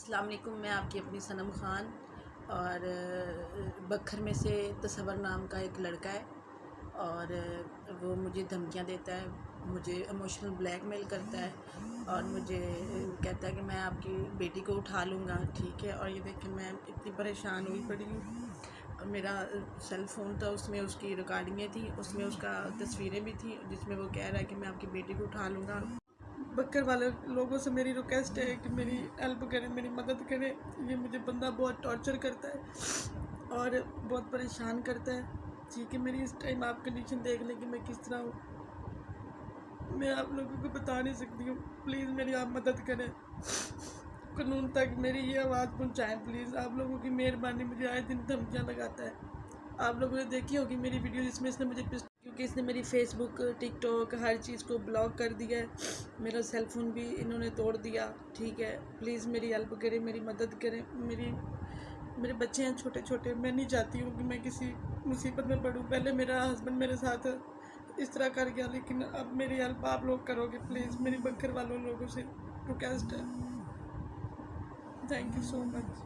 अस्सलाम वालेकुम। मैं आपकी अपनी सनम ख़ान और बखर में से तसव्वुर नाम का एक लड़का है और वो मुझे धमकियां देता है, मुझे इमोशनल ब्लैकमेल करता है और मुझे कहता है कि मैं आपकी बेटी को उठा लूँगा। ठीक है। और ये देखें, मैं इतनी परेशान हुई पड़ी हूँ। और मेरा सेल फ़ोन था, उसमें उसकी रिकॉर्डिंगें थी, उसमें उसका तस्वीरें भी थी जिसमें वो कह रहा है कि मैं आपकी बेटी को उठा लूँगा। बक्कर वाले लोगों से मेरी रिक्वेस्ट है कि मेरी हेल्प करें, मेरी मदद करें। ये मुझे बंदा बहुत टॉर्चर करता है और बहुत परेशान करता है। ठीक है, मेरी इस टाइम आप कंडीशन देख लें कि मैं किस तरह हूँ। मैं आप लोगों को बता नहीं सकती हूँ। प्लीज़ मेरी आप मदद करें, कानून तक मेरी ये आवाज़ पहुँचाएँ। प्लीज़ आप लोगों की मेहरबानी। मुझे आए दिन धमकियाँ लगाता है। आप लोगों ने देखी होगी मेरी वीडियो जिसमें इसने मुझे क्योंकि इसने मेरी फेसबुक, टिकटॉक, हर चीज़ को ब्लॉक कर दिया है। मेरा सेल फ़ोन भी इन्होंने तोड़ दिया। ठीक है, प्लीज़ मेरी हेल्प करें, मेरी मदद करें। मेरे बच्चे हैं छोटे छोटे। मैं नहीं चाहती हूँ कि मैं किसी मुसीबत में पड़ूँ। पहले मेरा हस्बैंड मेरे साथ इस तरह कर गया, लेकिन अब मेरी हेल्प आप लोग करोगे। प्लीज़ मेरी बक्कर वालों लोगों से रिक्वेस्ट है। Thank you so much.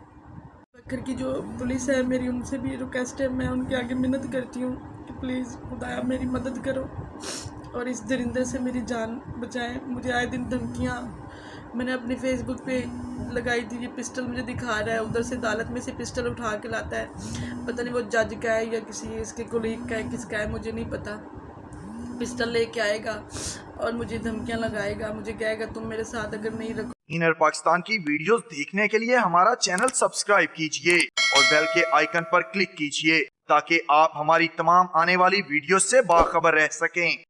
Bakkar की जो पुलिस है मेरी, उनसे भी रिक्वेस्ट है। मैं उनके आगे मिन्नत करती हूँ कि प्लीज़ खुदाया मेरी मदद करो और इस दरिंदे से मेरी जान बचाएं। मुझे आए दिन धमकियाँ मैंने अपनी फेसबुक पे लगाई थी। ये पिस्टल मुझे दिखा रहा है, उधर से अदालत में से पिस्टल उठा के लाता है। पता नहीं वो जज का है या किसी इसके कोलीग का है, किसका है मुझे नहीं पता। पिस्टल लेके आएगा और मुझे धमकियाँ लगाएगा। मुझे कहेगा तुम मेरे साथ अगर नहीं रखो। इनर पाकिस्तान की वीडियोस देखने के लिए हमारा चैनल सब्सक्राइब कीजिए और बेल के आइकन पर क्लिक कीजिए ताकि आप हमारी तमाम आने वाली वीडियोस से बाखबर रह सकें।